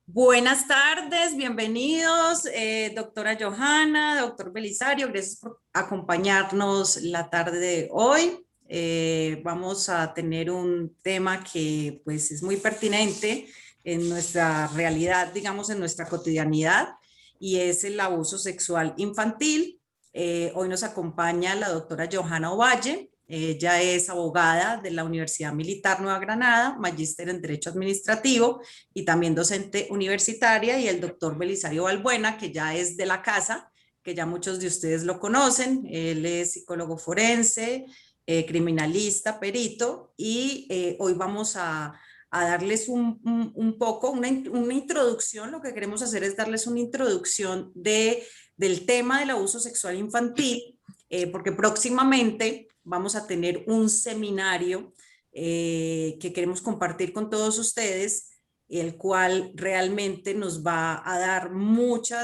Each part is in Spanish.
Buenas tardes, bienvenidos, doctora Johanna, doctor Belisario, gracias por acompañarnos la tarde de hoy. Vamos a tener un tema que pues es muy pertinente en nuestra realidad, digamos, en nuestra cotidianidad, y es el abuso sexual infantil. Hoy nos acompaña la doctora Johanna Ovalle. Ella es abogada de la Universidad Militar Nueva Granada, magíster en Derecho Administrativo y también docente universitaria, y el doctor Belisario Balbuena, que ya es de la casa, que ya muchos de ustedes lo conocen. Él es psicólogo forense, criminalista, perito, y hoy vamos a darles un poco, una introducción. Lo que queremos hacer es darles una introducción del tema del abuso sexual infantil, porque próximamente vamos a tener un seminario que queremos compartir con todos ustedes, el cual realmente nos va a dar mucho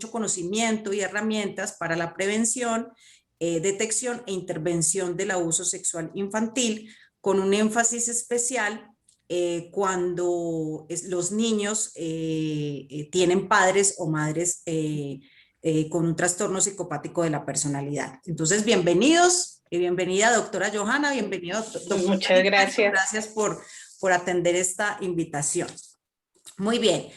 conocimiento y herramientas para la prevención, detección e intervención del abuso sexual infantil, con un énfasis especial cuando los niños tienen padres o madres con un trastorno psicopático de la personalidad. Entonces, bienvenidos y bienvenida, doctora Johanna, bienvenido, doctor Muchas Belisario, gracias. gracias por atender esta invitación. Muy bien.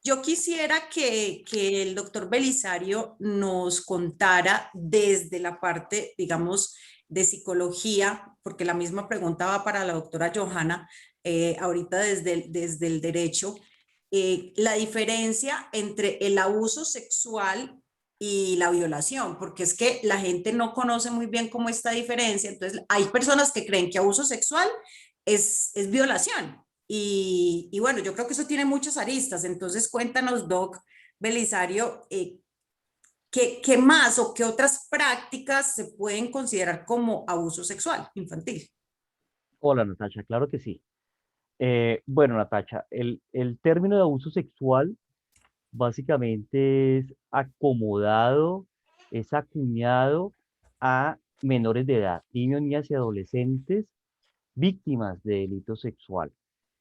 Yo quisiera que el doctor Belisario nos contara desde la parte, digamos, de psicología, porque la misma pregunta va para la doctora Johanna, ahorita desde el derecho, la diferencia entre el abuso sexual y la violación, porque es que la gente no conoce muy bien cómo esta diferencia. Entonces, hay personas que creen que abuso sexual es violación. Y bueno, yo creo que eso tiene muchas aristas. Entonces, cuéntanos, doc Belisario, ¿qué más o qué otras prácticas se pueden considerar como abuso sexual infantil? Hola, Natacha, claro que sí. Bueno, Natacha, el término de abuso sexual básicamente es acomodado, es acuñado a menores de edad, niños, niñas y adolescentes víctimas de delito sexual.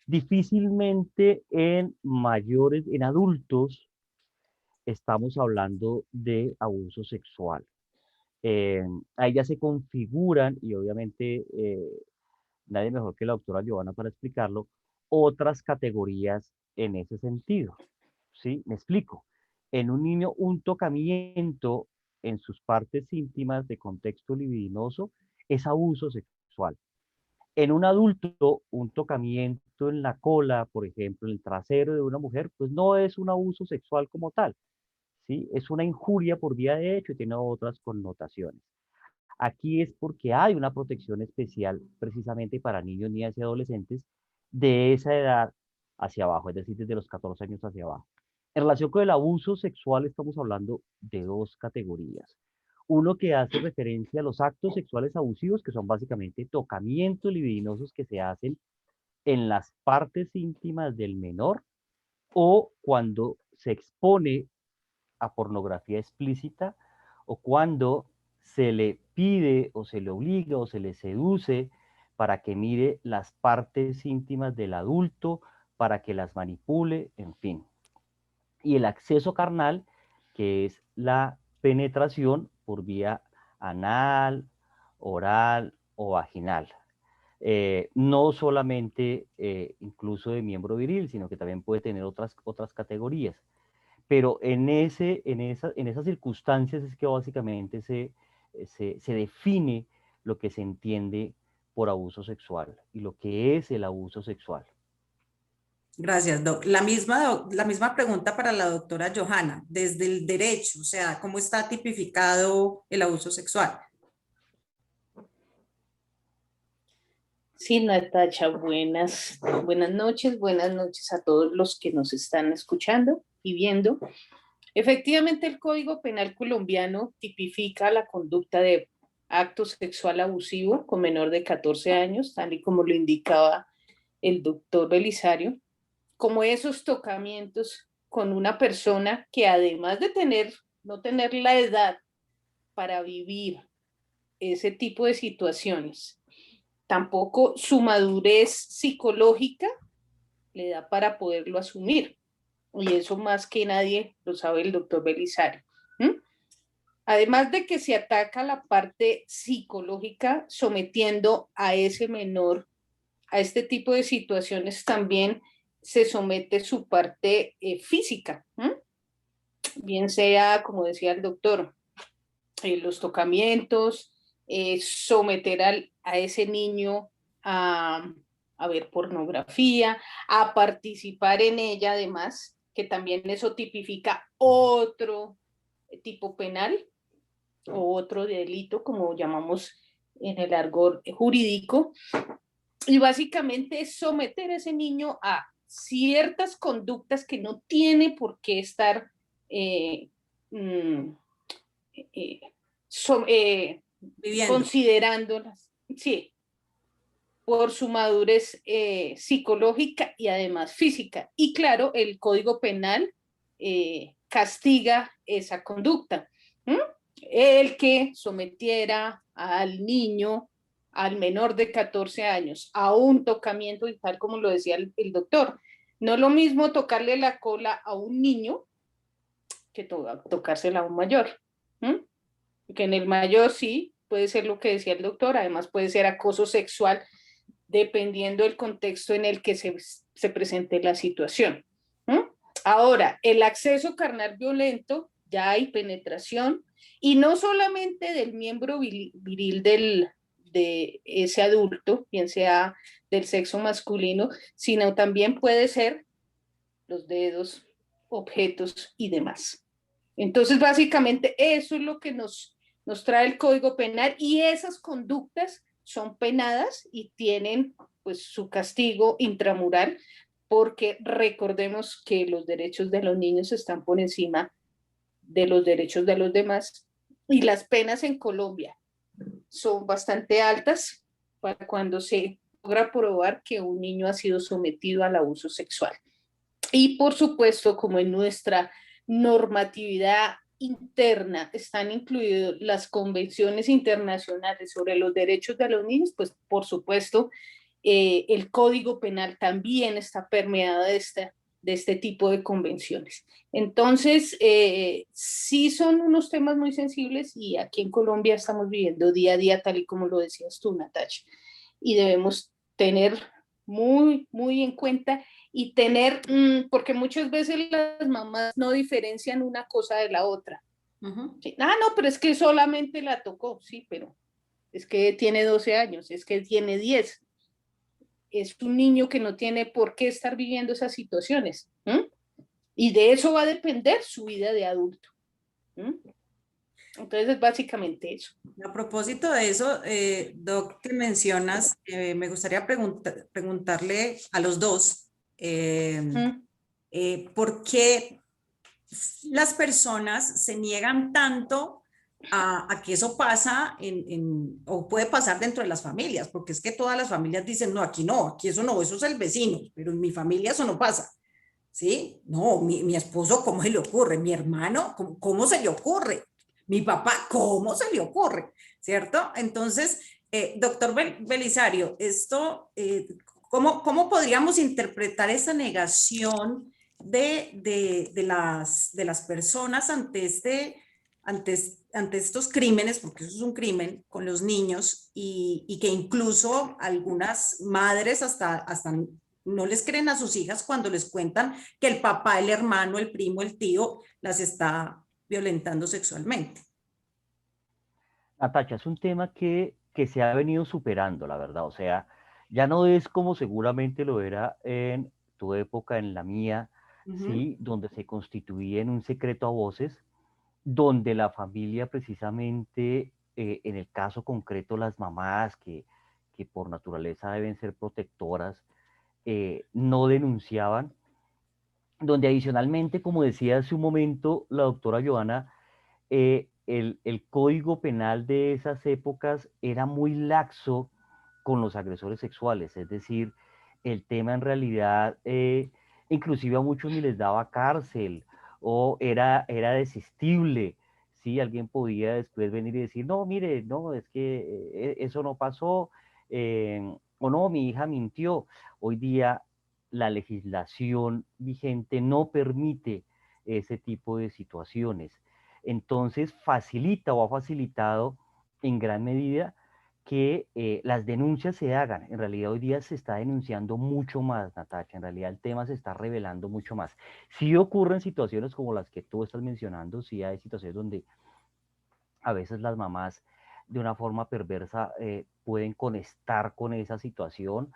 Difícilmente en mayores, en adultos, estamos hablando de abuso sexual. Eh, Ahí ya se configuran, y obviamente nadie mejor que la doctora Giovanna para explicarlo, otras categorías en ese sentido. ¿Sí? Me explico. En un niño, un tocamiento en sus partes íntimas de contexto libidinoso es abuso sexual. En un adulto, un tocamiento en la cola, por ejemplo, en el trasero de una mujer, pues no es un abuso sexual como tal, ¿sí? Es una injuria por vía de hecho y tiene otras connotaciones. Aquí es porque hay una protección especial precisamente para niños, niñas y adolescentes de esa edad hacia abajo, es decir, desde los 14 años hacia abajo. En relación con el abuso sexual estamos hablando de dos categorías. Uno que hace referencia a los actos sexuales abusivos, que son básicamente tocamientos libidinosos que se hacen en las partes íntimas del menor o cuando se expone a pornografía explícita o cuando se le pide o se le obliga o se le seduce para que mire las partes íntimas del adulto, para que las manipule, en fin. Y el acceso carnal, que es la penetración por vía anal, oral o vaginal. No solamente incluso de miembro viril, sino que también puede tener otras categorías. Pero en esas circunstancias es que básicamente se define lo que se entiende por abuso sexual y lo que es el abuso sexual. Gracias, doc. La misma pregunta para la doctora Johanna, desde el derecho, o sea, ¿cómo está tipificado el abuso sexual? Sí, Natacha, buenas noches a todos los que nos están escuchando y viendo. Efectivamente, el Código Penal colombiano tipifica la conducta de acto sexual abusivo con menor de 14 años, tal y como lo indicaba el doctor Belisario, como esos tocamientos con una persona que además de no tener la edad para vivir ese tipo de situaciones, tampoco su madurez psicológica le da para poderlo asumir. Y eso más que nadie lo sabe el doctor Belisario. Además de que se ataca la parte psicológica sometiendo a ese menor a este tipo de situaciones, también se somete su parte física, bien sea, como decía el doctor, los tocamientos, someter a ese niño a ver pornografía, a participar en ella además, que también eso tipifica otro tipo penal o otro delito, como llamamos en el argot jurídico, y básicamente es someter a ese niño a ciertas conductas que no tiene por qué estar eh, mm, eh, so, Viviendo. considerándolas, sí, por su madurez psicológica y además física. Y claro, el Código Penal castiga esa conducta. El que sometiera al niño, al menor de 14 años, a un tocamiento, y tal como lo decía el doctor, no es lo mismo tocarle la cola a un niño que tocársela a un mayor. Que en el mayor sí puede ser lo que decía el doctor, además puede ser acoso sexual dependiendo del contexto en el que se presente la situación. Ahora, el acceso carnal violento, ya hay penetración, y no solamente del miembro viril de ese adulto, bien sea del sexo masculino, sino también puede ser los dedos, objetos y demás. Entonces, básicamente, eso es lo que nos trae el Código Penal, y esas conductas son penadas y tienen pues su castigo intramural, porque recordemos que los derechos de los niños están por encima de los derechos de los demás, y las penas en Colombia son bastante altas para cuando se logra probar que un niño ha sido sometido al abuso sexual. Y por supuesto, como en nuestra normatividad interna están incluidas las convenciones internacionales sobre los derechos de los niños, pues por supuesto el Código Penal también está permeado de este tipo de convenciones. Entonces, sí son unos temas muy sensibles, y aquí en Colombia estamos viviendo día a día, tal y como lo decías tú, Natasha, y debemos tener muy en cuenta y tener, porque muchas veces las mamás no diferencian una cosa de la otra. Sí. Ah, no, pero es que solamente la tocó, sí, pero es que tiene 12 años, es que tiene 10. Es un niño que no tiene por qué estar viviendo esas situaciones. Y de eso va a depender su vida de adulto. Entonces es básicamente eso. A propósito de eso, Doc, que mencionas, me gustaría preguntarle a los dos, ¿por qué las personas se niegan tanto a que eso pasa o puede pasar dentro de las familias? Porque es que todas las familias dicen, no, aquí eso no, eso es el vecino, pero en mi familia eso no pasa. ¿Sí? No, mi esposo, ¿cómo se le ocurre? Mi hermano, ¿cómo se le ocurre? Mi papá, ¿cómo se le ocurre? ¿Cierto? Entonces, doctor Belisario, ¿cómo podríamos interpretar esa negación de las personas ante estos crímenes, porque eso es un crimen con los niños, y que incluso algunas madres hasta no les creen a sus hijas cuando les cuentan que el papá, el hermano, el primo, el tío las está violentando sexualmente? Natacha, es un tema que se ha venido superando, la verdad. O sea, ya no es como seguramente lo era en tu época, en la mía, ¿sí? Donde se constituía en un secreto a voces, donde la familia precisamente, en el caso concreto, las mamás que por naturaleza deben ser protectoras, no denunciaban, donde adicionalmente, como decía hace un momento la doctora Johanna, el código penal de esas épocas era muy laxo con los agresores sexuales, es decir, el tema en realidad, inclusive a muchos ni les daba cárcel o era desistible. Sí, alguien podía después venir y decir, no, mire, no, es que eso no pasó, o no, mi hija mintió. Hoy día la legislación vigente no permite ese tipo de situaciones. Entonces facilita o ha facilitado en gran medida que las denuncias se hagan. En realidad hoy día se está denunciando mucho más, Natacha, en realidad el tema se está revelando mucho más. Sí ocurren situaciones como las que tú estás mencionando, sí hay situaciones donde a veces las mamás de una forma perversa pueden conectar con esa situación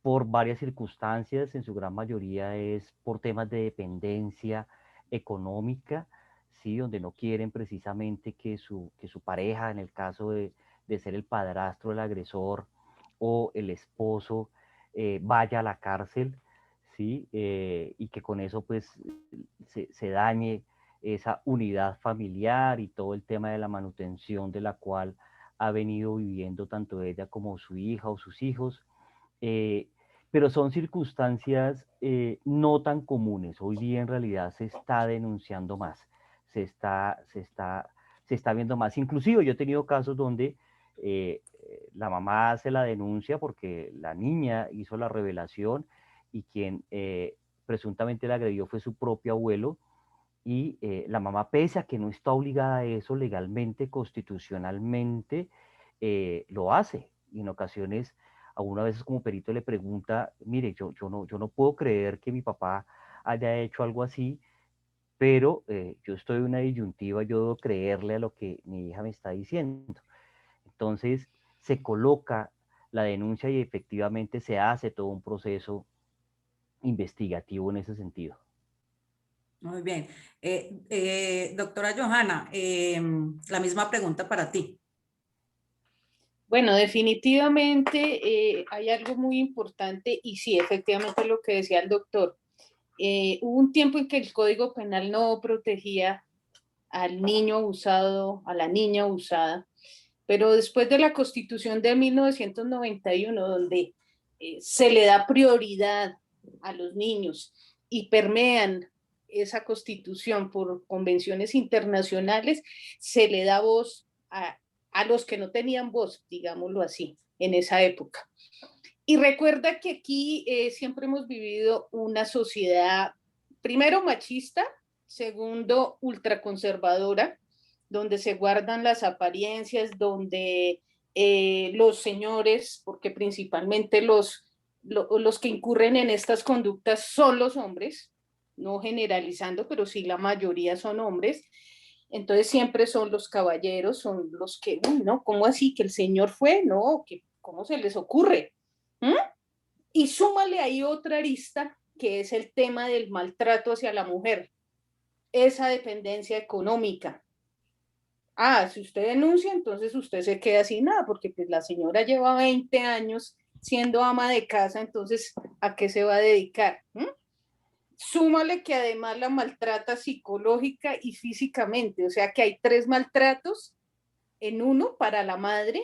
por varias circunstancias, en su gran mayoría es por temas de dependencia económica, ¿sí? Donde no quieren precisamente que su pareja, en el caso de ser el padrastro, el agresor o el esposo, vaya a la cárcel, ¿sí? Y que con eso pues se dañe esa unidad familiar y todo el tema de la manutención de la cual ha venido viviendo tanto ella como su hija o sus hijos. Eh, pero son circunstancias no tan comunes. Hoy día en realidad se está denunciando más, se está viendo más. Inclusive yo he tenido casos donde la mamá hace la denuncia porque la niña hizo la revelación y quien presuntamente la agredió fue su propio abuelo, y la mamá, pese a que no está obligada a eso legalmente, constitucionalmente, lo hace. Y en ocasiones, a uno a veces como perito le pregunta, mire, yo no puedo creer que mi papá haya hecho algo así, pero yo estoy en una disyuntiva, yo debo creerle a lo que mi hija me está diciendo. Entonces, se coloca la denuncia y efectivamente se hace todo un proceso investigativo en ese sentido. Muy bien. Doctora Johanna, la misma pregunta para ti. Bueno, definitivamente hay algo muy importante y sí, efectivamente lo que decía el doctor. Hubo un tiempo en que el Código Penal no protegía al niño abusado, a la niña abusada, pero después de la Constitución de 1991, donde se le da prioridad a los niños y permean esa Constitución por convenciones internacionales, se le da voz a los que no tenían voz, digámoslo así, en esa época. Y recuerda que aquí siempre hemos vivido una sociedad, primero machista, segundo ultraconservadora, donde se guardan las apariencias, donde los señores, porque principalmente los que incurren en estas conductas son los hombres, no generalizando, pero sí la mayoría son hombres, entonces siempre son los caballeros, son los que, uy, no, ¿cómo así? Que el señor fue, no, que, ¿cómo se les ocurre? ¿Mm? Y súmale ahí otra arista, que es el tema del maltrato hacia la mujer, esa dependencia económica. Ah, si usted denuncia, entonces usted se queda sin nada, porque pues la señora lleva 20 años siendo ama de casa, entonces, ¿a qué se va a dedicar? Súmale que además la maltrata psicológica y físicamente, o sea que hay 3 maltratos en uno para la madre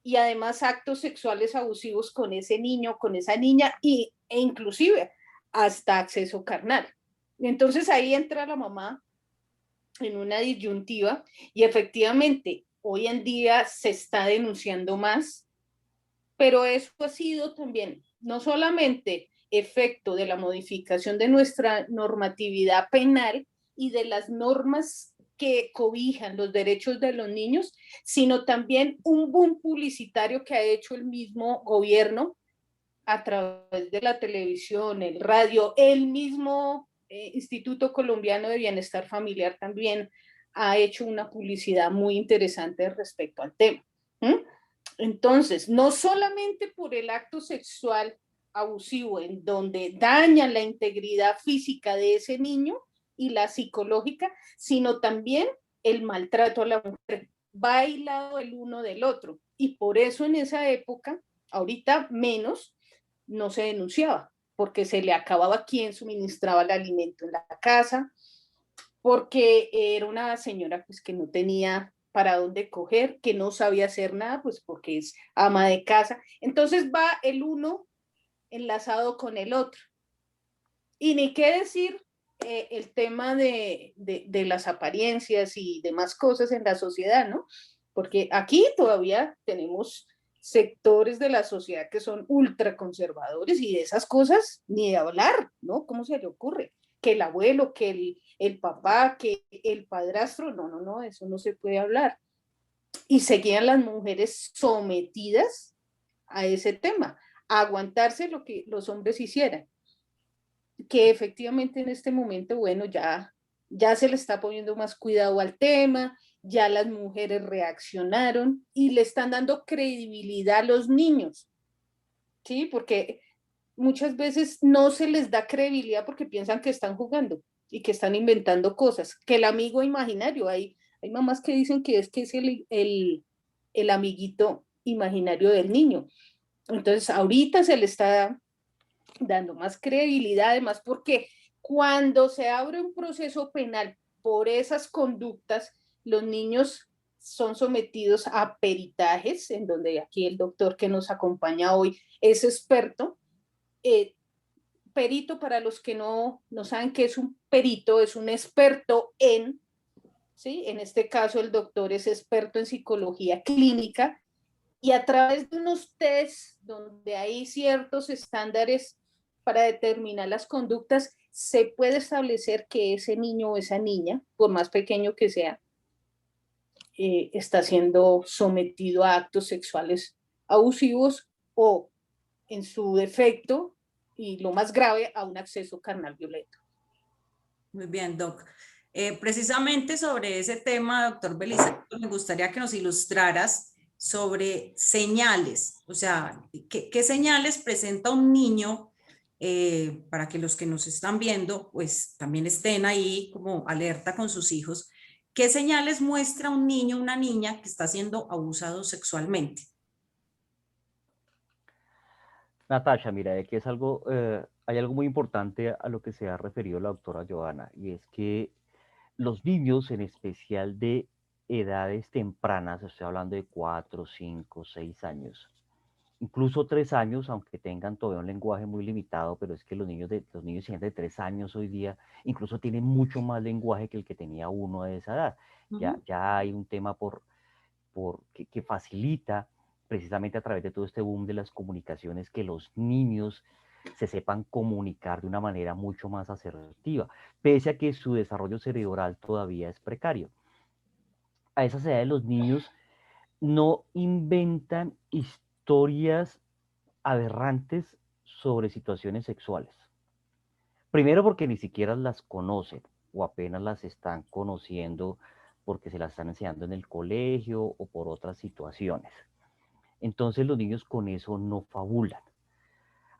y además actos sexuales abusivos con ese niño, con esa niña e inclusive hasta acceso carnal. Entonces ahí entra la mamá en una disyuntiva y efectivamente hoy en día se está denunciando más, pero eso ha sido también no solamente efecto de la modificación de nuestra normatividad penal y de las normas que cobijan los derechos de los niños, sino también un boom publicitario que ha hecho el mismo gobierno a través de la televisión, el radio, el mismo Instituto Colombiano de Bienestar Familiar también ha hecho una publicidad muy interesante respecto al tema. Entonces, no solamente por el acto sexual abusivo en donde dañan la integridad física de ese niño y la psicológica, sino también el maltrato a la mujer. Va aislado el uno del otro. Y por eso en esa época, ahorita menos, no se denunciaba, porque se le acababa quien suministraba el alimento en la casa, porque era una señora pues que no tenía para dónde coger, que no sabía hacer nada, pues porque es ama de casa. Entonces va el uno enlazado con el otro. Y ni qué decir el tema de las apariencias y demás cosas en la sociedad, ¿no? Porque aquí todavía tenemos sectores de la sociedad que son ultraconservadores y de esas cosas ni de hablar, ¿no? ¿Cómo se le ocurre? Que el abuelo, que el papá, que el padrastro, no, no, no, eso no se puede hablar. Y seguían las mujeres sometidas a ese tema, a aguantarse lo que los hombres hicieran. Que efectivamente en este momento, bueno, ya se le está poniendo más cuidado al tema, ya las mujeres reaccionaron y le están dando credibilidad a los niños, ¿sí? Porque muchas veces no se les da credibilidad porque piensan que están jugando y que están inventando cosas, que el amigo imaginario, hay mamás que dicen que es el amiguito imaginario del niño. Entonces, ahorita se le está dando más credibilidad, además, porque cuando se abre un proceso penal por esas conductas, los niños son sometidos a peritajes, en donde aquí el doctor que nos acompaña hoy es experto. Perito, para los que no saben qué es un perito, es un experto en, ¿sí? En este caso el doctor es experto en psicología clínica y a través de unos test donde hay ciertos estándares para determinar las conductas, se puede establecer que ese niño o esa niña, por más pequeño que sea, está siendo sometido a actos sexuales abusivos o, en su defecto, y lo más grave, a un acceso carnal violento. Muy bien, Doc. Precisamente sobre ese tema, doctor Belisario, me gustaría que nos ilustraras sobre señales, o sea, ¿qué señales presenta un niño para que los que nos están viendo, pues también estén ahí como alerta con sus hijos? ¿Qué señales muestra un niño o una niña que está siendo abusado sexualmente? Natasha, mira, de que es algo, hay algo muy importante a lo que se ha referido la doctora Johanna, y es que los niños, en especial de edades tempranas, estoy hablando de 4, 5, 6 años, incluso 3 años, aunque tengan todavía un lenguaje muy limitado, pero es que los niños y gente de 3 años hoy día incluso tienen mucho más lenguaje que el que tenía uno de esa edad. Ya hay un tema que facilita precisamente a través de todo este boom de las comunicaciones que los niños se sepan comunicar de una manera mucho más asertiva, pese a que su desarrollo cerebral todavía es precario. A esas edades los niños no inventan historias aberrantes sobre situaciones sexuales. Primero porque ni siquiera las conocen o apenas las están conociendo porque se las están enseñando en el colegio o por otras situaciones. Entonces los niños con eso no fabulan.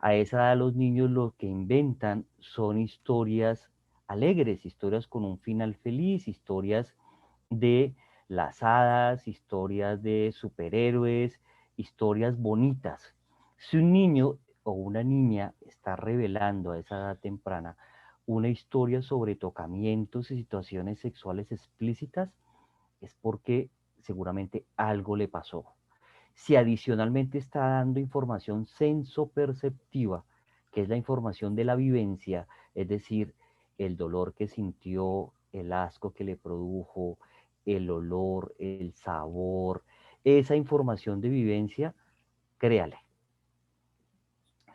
A esa edad los niños lo que inventan son historias alegres, historias con un final feliz, historias de las hadas, historias de superhéroes, historias bonitas. Si un niño o una niña está revelando a esa edad temprana una historia sobre tocamientos y situaciones sexuales explícitas, es porque seguramente algo le pasó. Si adicionalmente está dando información sensoperceptiva, que es la información de la vivencia, es decir, el dolor que sintió, el asco que le produjo, el olor, el sabor, esa información de vivencia, créale.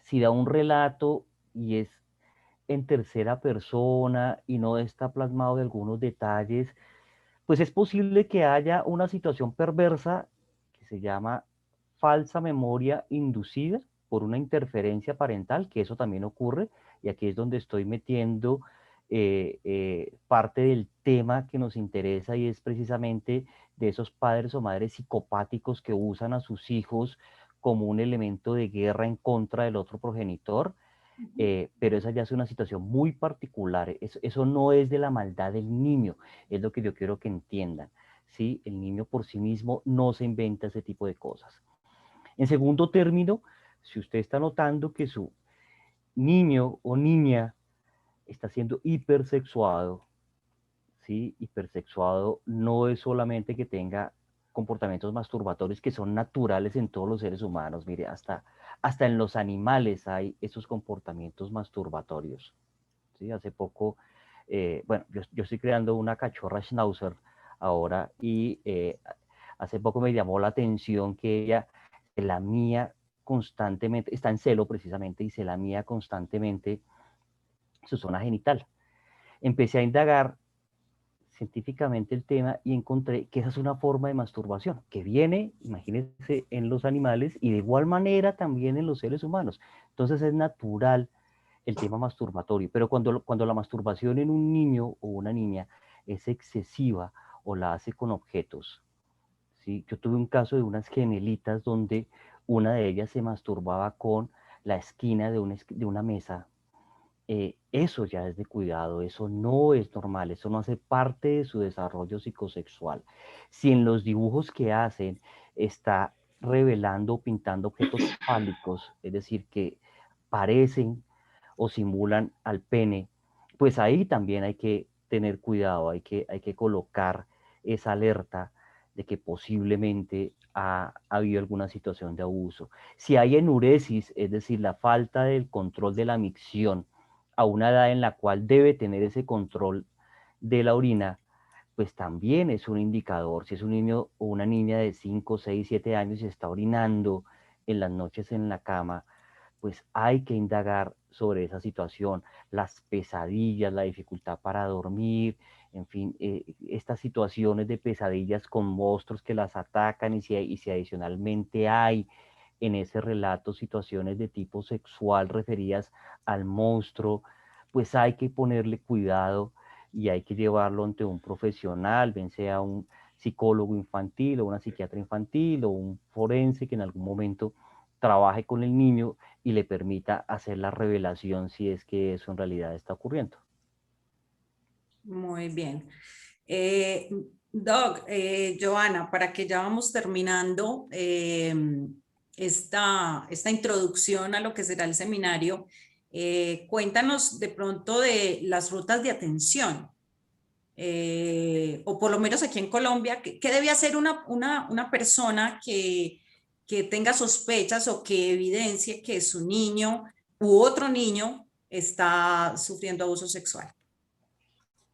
Si da un relato y es en tercera persona y no está plasmado de algunos detalles, pues es posible que haya una situación perversa que se llama falsa memoria inducida por una interferencia parental, que eso también ocurre, y aquí es donde estoy metiendo parte del tema que nos interesa y es precisamente de esos padres o madres psicopáticos que usan a sus hijos como un elemento de guerra en contra del otro progenitor. Pero esa ya es una situación muy particular. Eso no es de la maldad del niño, es lo que yo quiero que entiendan. ¿Sí? El niño por sí mismo no se inventa ese tipo de cosas. En segundo término, si usted está notando que su niño o niña está siendo hipersexuado, ¿sí? Hipersexuado no es solamente que tenga comportamientos masturbatorios que son naturales en todos los seres humanos. Mire, hasta en los animales hay esos comportamientos masturbatorios. ¿Sí? Hace poco, bueno, yo estoy creando una cachorra schnauzer ahora y hace poco me llamó la atención que ella lamía constantemente, está en celo precisamente, y se lamía constantemente su zona genital. Empecé a indagar científicamente el tema y encontré que esa es una forma de masturbación que viene, imagínense, en los animales y de igual manera también en los seres humanos. Entonces es natural el tema masturbatorio, pero cuando la masturbación en un niño o una niña es excesiva o la hace con objetos, ¿sí? Yo tuve un caso de unas gemelitas donde una de ellas se masturbaba con la esquina de una mesa. Eso ya es de cuidado, eso no es normal, eso no hace parte de su desarrollo psicosexual. Si en los dibujos que hacen está revelando o pintando objetos fálicos, es decir, que parecen o simulan al pene, pues ahí también hay que tener cuidado, hay que colocar esa alerta de que posiblemente ha habido alguna situación de abuso. Si hay enuresis, es decir, la falta del control de la micción, a una edad en la cual debe tener ese control de la orina, pues también es un indicador. Si es un niño o una niña de 5, 6, 7 años y está orinando en las noches en la cama, pues hay que indagar sobre esa situación, las pesadillas, la dificultad para dormir, en fin, estas situaciones de pesadillas con monstruos que las atacan y si adicionalmente hay en ese relato situaciones de tipo sexual referidas al monstruo, pues hay que ponerle cuidado y hay que llevarlo ante un profesional, bien sea un psicólogo infantil o una psiquiatra infantil o un forense que en algún momento trabaje con el niño y le permita hacer la revelación si es que eso en realidad está ocurriendo. Muy bien. Doc, Joana, para que ya vamos terminando esta introducción a lo que será el seminario, cuéntanos de pronto de las rutas de atención, o por lo menos aquí en Colombia, ¿qué debe hacer una persona que tenga sospechas o que evidencie que su niño u otro niño está sufriendo abuso sexual?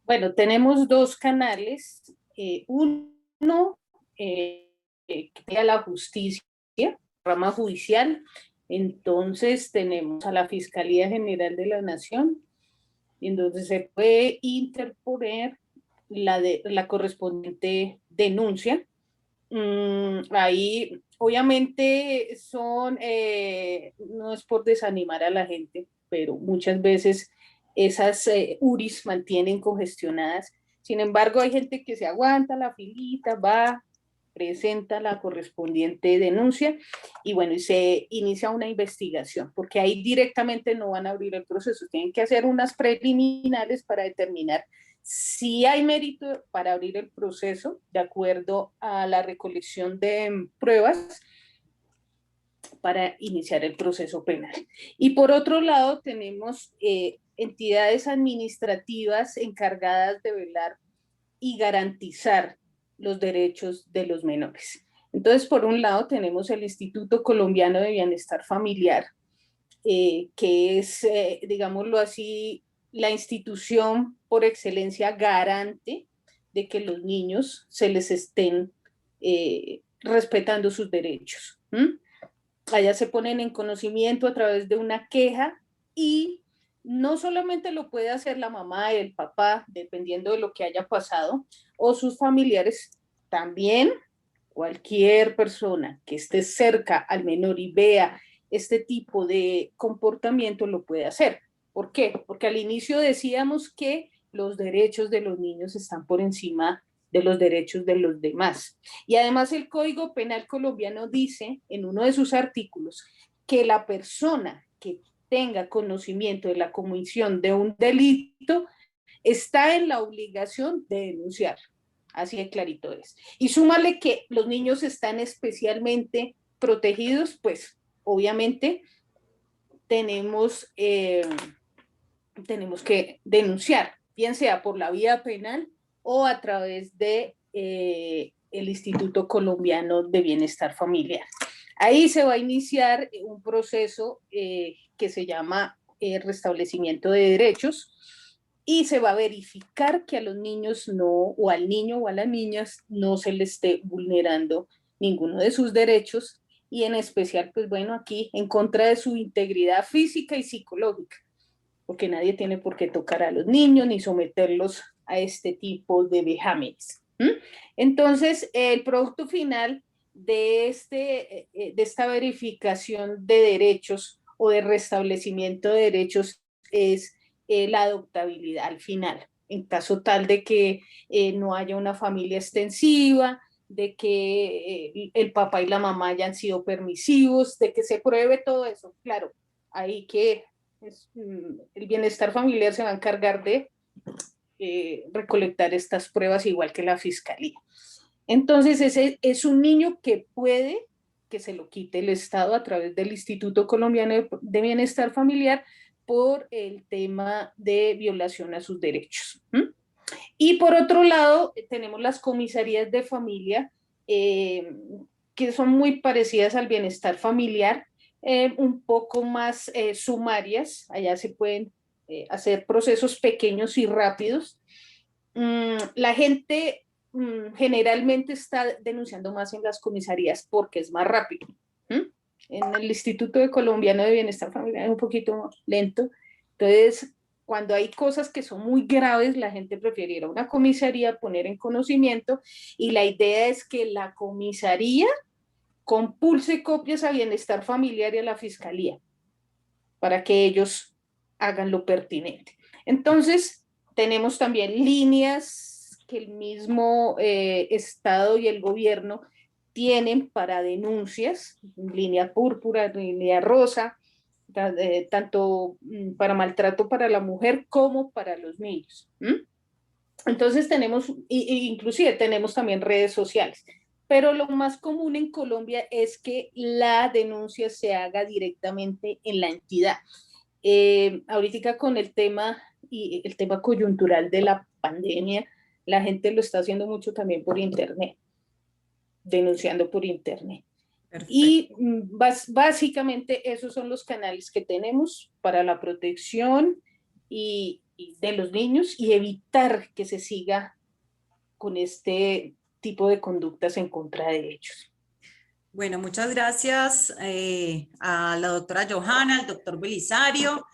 Bueno, tenemos dos canales. Uno, que tenga la justicia, rama judicial. Entonces tenemos a la Fiscalía General de la Nación, en donde se puede interponer la correspondiente denuncia. Ahí, obviamente, no es por desanimar a la gente, pero muchas veces esas URIs mantienen congestionadas. Sin embargo, hay gente que se aguanta la filita, va, presenta la correspondiente denuncia y bueno, y se inicia una investigación, porque ahí directamente no van a abrir el proceso, tienen que hacer unas preliminares para determinar si hay mérito para abrir el proceso de acuerdo a la recolección de pruebas para iniciar el proceso penal. Y por otro lado, tenemos entidades administrativas encargadas de velar y garantizar los derechos de los menores. Entonces, por un lado, tenemos el Instituto Colombiano de Bienestar Familiar, que es, digámoslo así, la institución por excelencia garante de que los niños se les estén respetando sus derechos. Allá se ponen en conocimiento a través de una queja y no solamente lo puede hacer la mamá, el papá, dependiendo de lo que haya pasado, o sus familiares, también cualquier persona que esté cerca al menor y vea este tipo de comportamiento lo puede hacer. ¿Por qué? Porque al inicio decíamos que los derechos de los niños están por encima de los derechos de los demás. Y además el Código Penal colombiano dice en uno de sus artículos que la persona que tenga conocimiento de la comisión de un delito está en la obligación de denunciar. Así de clarito es. Y súmale que los niños están especialmente protegidos, pues obviamente tenemos que denunciar, bien sea por la vía penal o a través de el Instituto Colombiano de Bienestar Familiar. Ahí se va a iniciar un proceso que se llama restablecimiento de derechos y se va a verificar que a los niños no, o al niño o a las niñas no se les esté vulnerando ninguno de sus derechos y en especial, pues bueno, aquí en contra de su integridad física y psicológica, porque nadie tiene por qué tocar a los niños ni someterlos a este tipo de vejámenes. Entonces, el producto final de esta verificación de derechos o de restablecimiento de derechos es la adoptabilidad al final, en caso tal de que no haya una familia extensiva, de que el papá y la mamá hayan sido permisivos, de que se pruebe todo eso. Claro, ahí que el bienestar familiar se va a encargar de recolectar estas pruebas igual que la fiscalía. Entonces, ese es un niño que puede que se lo quite el Estado a través del Instituto Colombiano de Bienestar Familiar por el tema de violación a sus derechos. Y por otro lado, tenemos las comisarías de familia, que son muy parecidas al bienestar familiar, un poco más sumarias. Allá se pueden hacer procesos pequeños y rápidos. La gente generalmente está denunciando más en las comisarías porque es más rápido. En el Instituto Colombiano de Bienestar Familiar es un poquito lento. Entonces, cuando hay cosas que son muy graves, la gente prefiere ir a una comisaría, poner en conocimiento, y la idea es que la comisaría compulse copias a Bienestar Familiar y a la Fiscalía para que ellos hagan lo pertinente. Entonces, tenemos también líneas que el mismo Estado y el gobierno tienen para denuncias, línea púrpura, línea rosa, tanto para maltrato para la mujer como para los niños. Entonces tenemos, inclusive tenemos también redes sociales, pero lo más común en Colombia es que la denuncia se haga directamente en la entidad. Ahorita con el tema y el tema coyuntural de la pandemia, la gente lo está haciendo mucho también por internet, denunciando por internet. Perfecto. Y básicamente esos son los canales que tenemos para la protección y de los niños y evitar que se siga con este tipo de conductas en contra de ellos. Bueno, muchas gracias a la doctora Johanna, al doctor Belisario,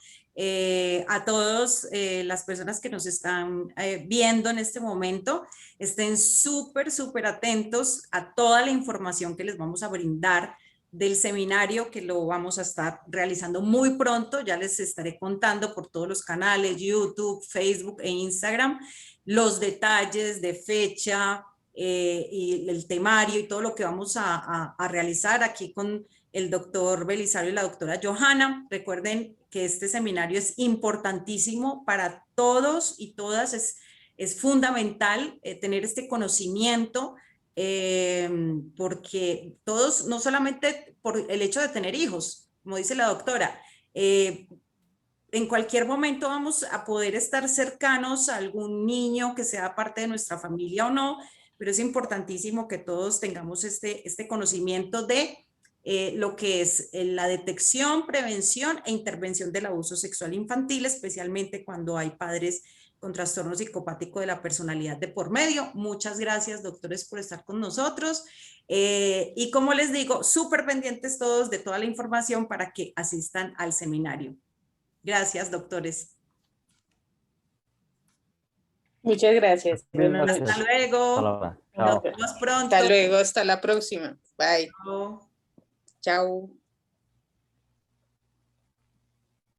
a todas las personas que nos están viendo en este momento. Estén súper atentos a toda la información que les vamos a brindar del seminario, que lo vamos a estar realizando muy pronto. Ya les estaré contando por todos los canales, YouTube, Facebook e Instagram, los detalles de fecha, y el temario y todo lo que vamos a realizar aquí con el doctor Belisario y la doctora Johanna. Recuerden que este seminario es importantísimo para todos y todas, es fundamental tener este conocimiento, porque todos, no solamente por el hecho de tener hijos, como dice la doctora, en cualquier momento vamos a poder estar cercanos a algún niño que sea parte de nuestra familia o no, pero es importantísimo que todos tengamos este conocimiento de lo que es la detección, prevención e intervención del abuso sexual infantil, especialmente cuando hay padres con trastorno psicopático de la personalidad de por medio. Muchas gracias, doctores, por estar con nosotros. Y como les digo, súper pendientes todos de toda la información para que asistan al seminario. Gracias, doctores. Muchas gracias. Hasta luego. Nos vemos pronto. Hasta luego, hasta la próxima. Bye. Chao. Chao.